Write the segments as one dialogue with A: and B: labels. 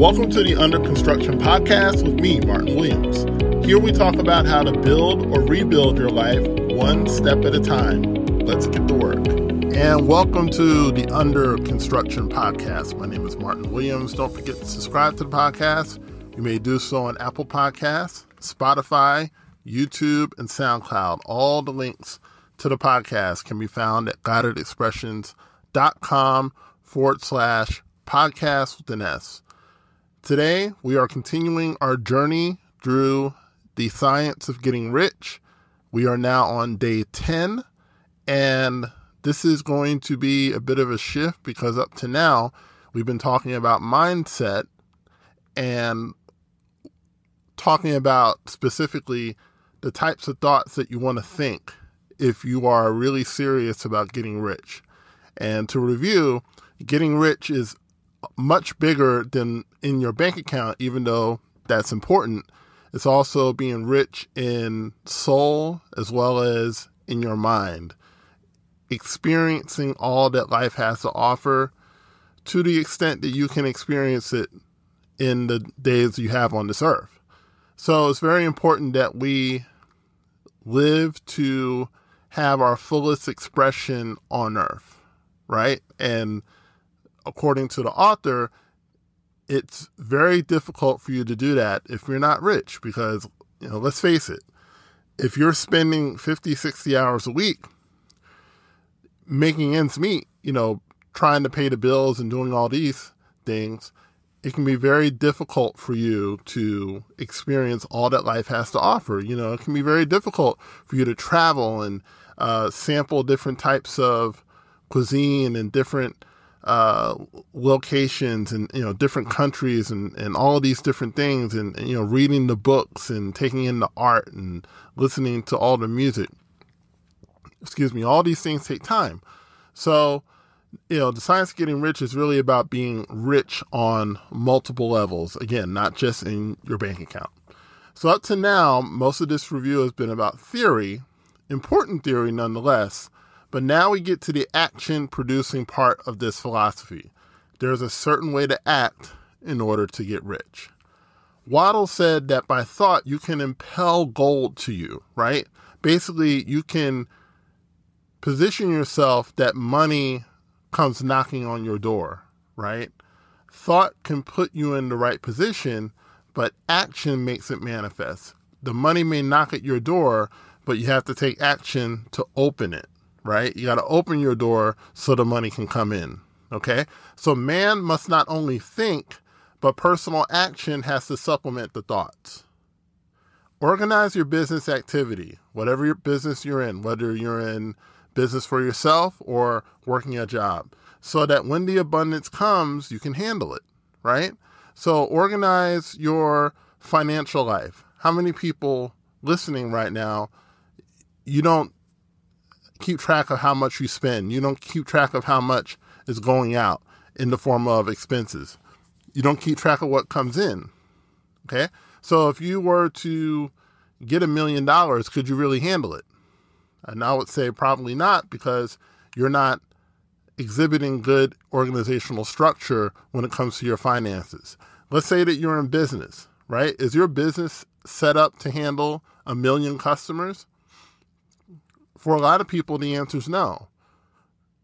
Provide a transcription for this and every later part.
A: Welcome to the Under Construction Podcast with me, Martin Williams. Here we talk about how to build or rebuild your life one step at a time. Let's get to work. And welcome to the Under Construction Podcast. My name is Martin Williams. Don't forget to subscribe to the podcast. You may do so on Apple Podcasts, Spotify, YouTube, and SoundCloud. All the links to the podcast can be found at guidedexpressions.com/podcast with an S. Today, we are continuing our journey through the science of getting rich. We are now on day 10, and this is going to be a bit of a shift because up to now, we've been talking about mindset and talking about specifically the types of thoughts that you want to think if you are really serious about getting rich. And to review, getting rich is much bigger than in your bank account, even though that's important. It's also being rich in soul as well as in your mind, experiencing all that life has to offer to the extent that you can experience it in the days you have on this earth. So it's very important that we live to have our fullest expression on earth, right? And according to the author, it's very difficult for you to do that if you're not rich because, let's face it, if you're spending 50, 60 hours a week making ends meet, trying to pay the bills and doing all these things, it can be very difficult for you to experience all that life has to offer. It can be very difficult for you to travel and sample different types of cuisine and different locations and, different countries and all of these different things and, reading the books and taking in the art and listening to all the music. All these things take time. So, the science of getting rich is really about being rich on multiple levels. Again, not just in your bank account. So up to now, most of this review has been about theory, important theory nonetheless. But now we get to the action-producing part of this philosophy. There's a certain way to act in order to get rich. Waddell said that by thought, you can impel gold to you, right? Basically, you can position yourself that money comes knocking on your door, right? Thought can put you in the right position, but action makes it manifest. The money may knock at your door, but you have to take action to open it. Right? You got to open your door so the money can come in. Okay? So man must not only think, but personal action has to supplement the thoughts. Organize your business activity, whatever your business you're in, whether you're in business for yourself or working a job, so that when the abundance comes, you can handle it. Right? So organize your financial life. How many people listening right now, you don't keep track of how much you spend. You don't keep track of how much is going out in the form of expenses. You don't keep track of what comes in. Okay? So if you were to get $1 million, could you really handle it? And I would say probably not, because you're not exhibiting good organizational structure when it comes to your finances. Let's say that you're in business, right? Is your business set up to handle 1 million customers? For a lot of people, the answer is no,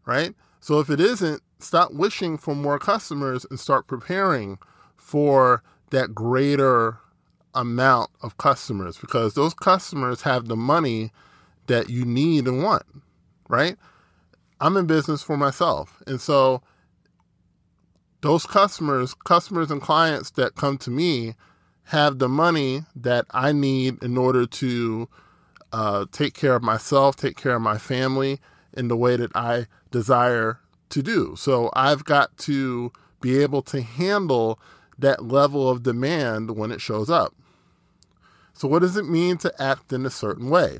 A: right? So if it isn't, stop wishing for more customers and start preparing for that greater amount of customers, because those customers have the money that you need and want, right? I'm in business for myself. And so those customers and clients that come to me have the money that I need in order to take care of myself, take care of my family in the way that I desire to do. So I've got to be able to handle that level of demand when it shows up. So what does it mean to act in a certain way?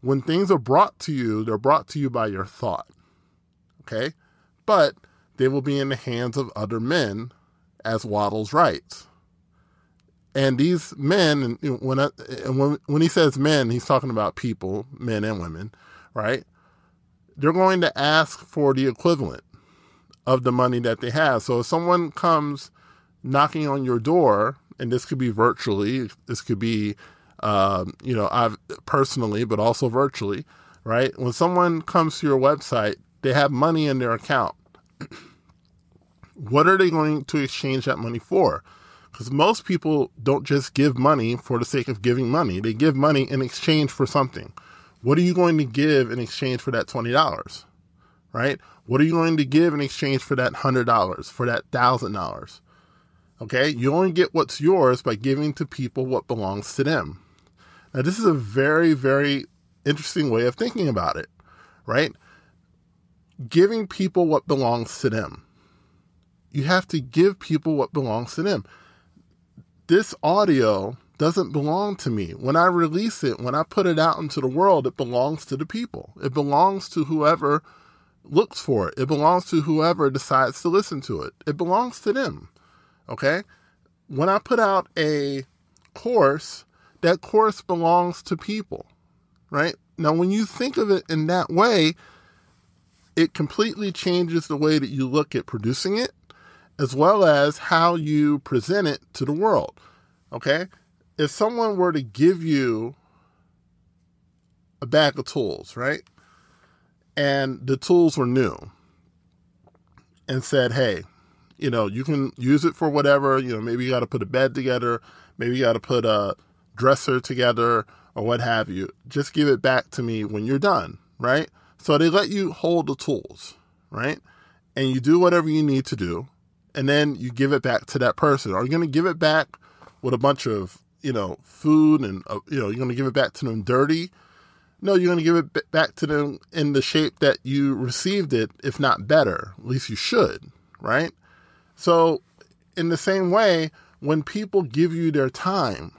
A: When things are brought to you, they're brought to you by your thought. Okay? But they will be in the hands of other men, as Waddell writes. And these men, and when he says men, he's talking about people, men and women, right? They're going to ask for the equivalent of the money that they have. So if someone comes knocking on your door, and this could be virtually, this could be, I've personally, but also virtually, right? When someone comes to your website, they have money in their account. What are they going to exchange that money for? Because most people don't just give money for the sake of giving money. They give money in exchange for something. What are you going to give in exchange for that $20, right? What are you going to give in exchange for that $100, for that $1,000? Okay, you only get what's yours by giving to people what belongs to them. Now, this is a very, very interesting way of thinking about it, right? Giving people what belongs to them. You have to give people what belongs to them. This audio doesn't belong to me. When I release it, when I put it out into the world, it belongs to the people. It belongs to whoever looks for it. It belongs to whoever decides to listen to it. It belongs to them. Okay? When I put out a course, that course belongs to people, right? Now, when you think of it in that way, it completely changes the way that you look at producing it, as well as how you present it to the world. Okay? If someone were to give you a bag of tools, right? And the tools were new and said, hey, you can use it for whatever, maybe you got to put a bed together, maybe you got to put a dresser together or what have you. Just give it back to me when you're done, right? So they let you hold the tools, right? And you do whatever you need to do. And then you give it back to that person. Are you going to give it back with a bunch of, food and, you're going to give it back to them dirty? No, you're going to give it back to them in the shape that you received it, if not better. At least you should, right? So in the same way, when people give you their time,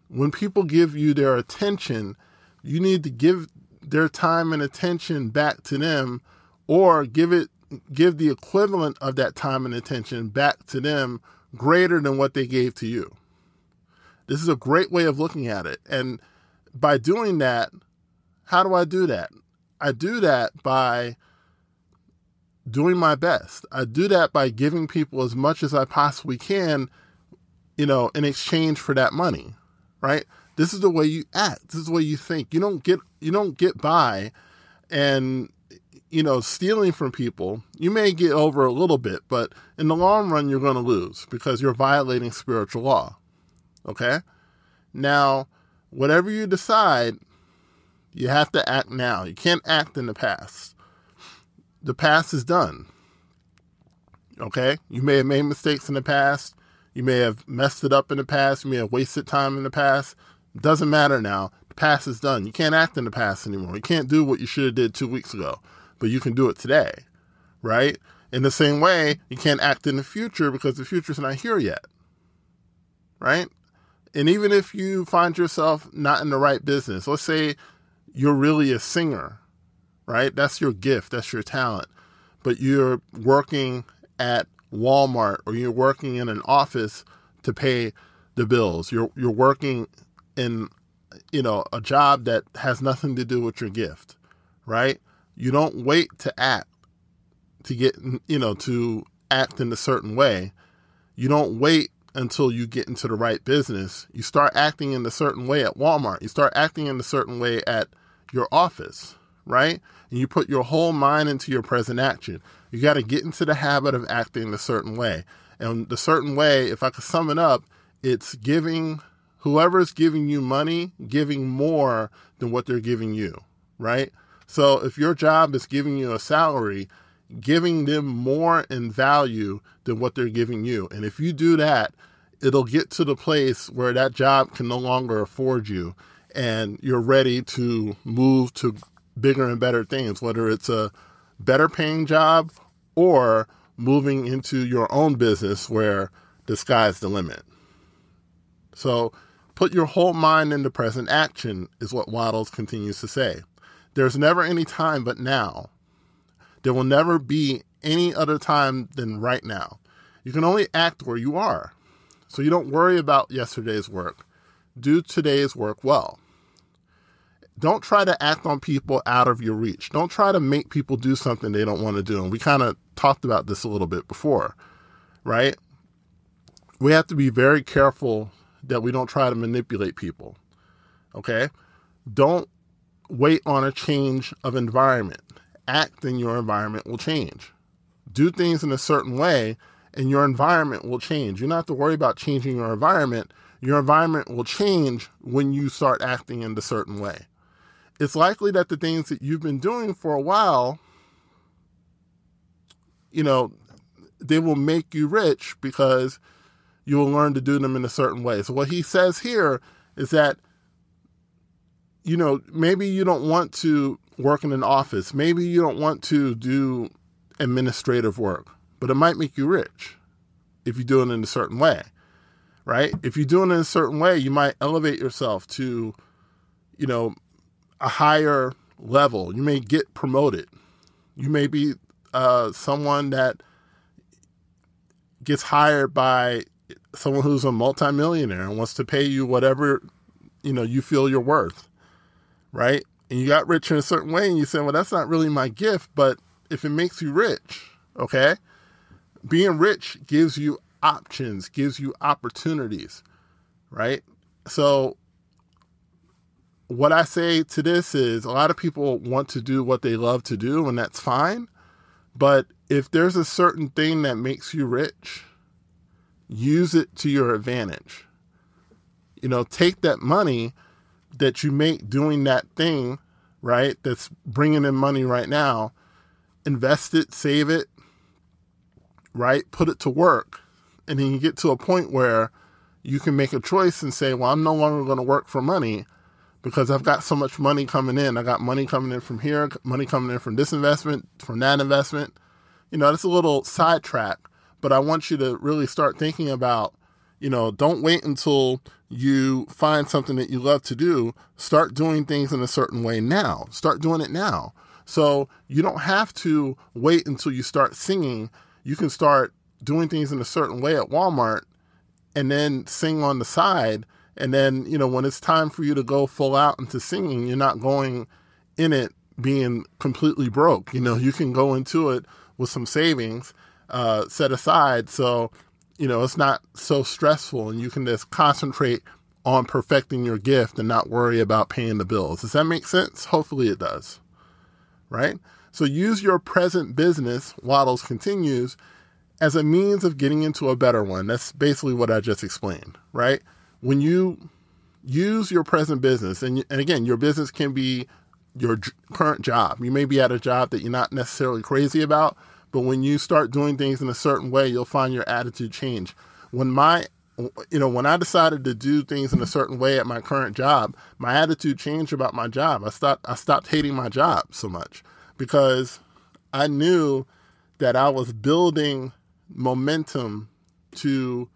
A: when people give you their attention, you need to give their time and attention back to them, or give the equivalent of that time and attention back to them greater than what they gave to you. This is a great way of looking at it. And by doing that, how do I do that? I do that by doing my best. I do that by giving people as much as I possibly can, in exchange for that money, right? This is the way you act. This is the way you think. You don't get by and, stealing from people. You may get over a little bit, but in the long run, you're going to lose because you're violating spiritual law. Okay? Now, whatever you decide, you have to act now. You can't act in the past. The past is done. Okay? You may have made mistakes in the past. You may have messed it up in the past. You may have wasted time in the past. It doesn't matter now. The past is done. You can't act in the past anymore. You can't do what you should have did 2 weeks ago, but you can do it today, right? In the same way, you can't act in the future because the future's not here yet, right? And even if you find yourself not in the right business, let's say you're really a singer, right? That's your gift. That's your talent. But you're working at Walmart or you're working in an office to pay the bills. You're working in, a job that has nothing to do with your gift, right? You don't wait to act to get, to act in a certain way. You don't wait until you get into the right business. You start acting in a certain way at Walmart. You start acting in a certain way at your office, right? And you put your whole mind into your present action. You got to get into the habit of acting a certain way. And the certain way, if I could sum it up, it's giving whoever's giving you money, giving more than what they're giving you, right? So if your job is giving you a salary, giving them more in value than what they're giving you. And if you do that, it'll get to the place where that job can no longer afford you and you're ready to move to bigger and better things, whether it's a better paying job or moving into your own business where the sky's the limit. So put your whole mind into present action is what Waddles continues to say. There's never any time but now. There will never be any other time than right now. You can only act where you are. So you don't worry about yesterday's work. Do today's work well. Don't try to act on people out of your reach. Don't try to make people do something they don't want to do. And we kind of talked about this a little bit before, right? we have to be very careful that we don't try to manipulate people. Okay? Don't wait on a change of environment. Act and your environment will change. Do things in a certain way and your environment will change. You don't have to worry about changing your environment. Your environment will change when you start acting in a certain way. It's likely that the things that you've been doing for a while, they will make you rich because you will learn to do them in a certain way. So what he says here is that, maybe you don't want to work in an office. Maybe you don't want to do administrative work, but it might make you rich if you do it in a certain way, right? If you do it in a certain way, you might elevate yourself to, a higher level. You may get promoted. You may be someone that gets hired by someone who's a multimillionaire and wants to pay you whatever, you feel you're worth, right? And you got rich in a certain way and you say, well, that's not really my gift, but if it makes you rich, okay? Being rich gives you options, gives you opportunities, right? So what I say to this is a lot of people want to do what they love to do, and that's fine. But if there's a certain thing that makes you rich, use it to your advantage. Take that money that you make doing that thing, right, that's bringing in money right now, invest it, save it, right, put it to work. And then you get to a point where you can make a choice and say, well, I'm no longer going to work for money because I've got so much money coming in. I got money coming in from here, money coming in from this investment, from that investment. That's a little sidetrack, but I want you to really start thinking about, don't wait until you find something that you love to do. Start doing things in a certain way now. Start doing it now. So you don't have to wait until you start singing. You can start doing things in a certain way at Walmart and then sing on the side. And then, when it's time for you to go full out into singing, you're not going in it being completely broke. You can go into it with some savings set aside. So, it's not so stressful and you can just concentrate on perfecting your gift and not worry about paying the bills. Does that make sense? Hopefully it does. Right? So use your present business, Waddles continues, as a means of getting into a better one. That's basically what I just explained, right? When you use your present business, and again, your business can be your current job. You may be at a job that you're not necessarily crazy about, but when you start doing things in a certain way, you'll find your attitude change. When I decided to do things in a certain way at my current job, my attitude changed about my job. I stopped hating my job so much because I knew that I was building momentum to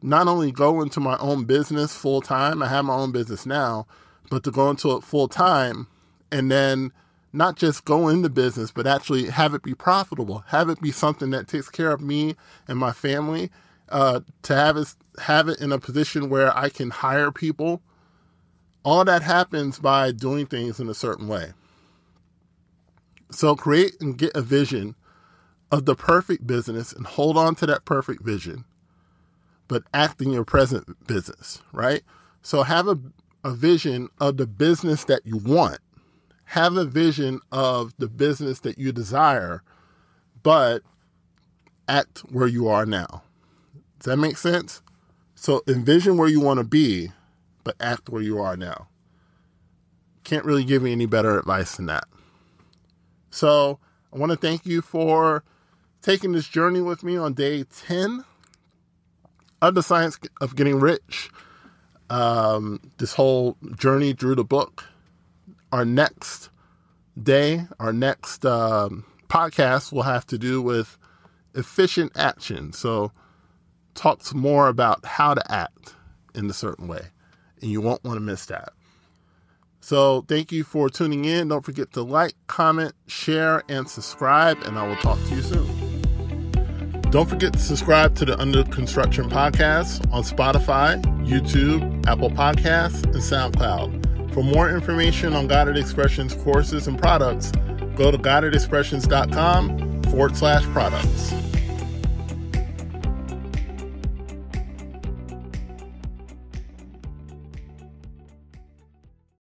A: not only go into my own business full time, I have my own business now, but to go into it full time and then not just go into business, but actually have it be profitable, have it be something that takes care of me and my family, to have it in a position where I can hire people. All that happens by doing things in a certain way. So create and get a vision of the perfect business and hold on to that perfect vision, but act in your present business, right? So have a vision of the business that you want. Have a vision of the business that you desire, but act where you are now. Does that make sense? So envision where you want to be, but act where you are now. Can't really give you any better advice than that. So I want to thank you for taking this journey with me on day 10 of the Science of Getting Rich. This whole journey through the book. Our next day, our next podcast will have to do with efficient action. So talks more about how to act in a certain way, and you won't want to miss that. So thank you for tuning in. Don't forget to like, comment, share, and subscribe, and I will talk to you soon. Don't forget to subscribe to the Under Construction Podcast on Spotify, YouTube, Apple Podcasts, and SoundCloud. For more information on Guided Expressions courses and products, go to guidedexpressions.com/products.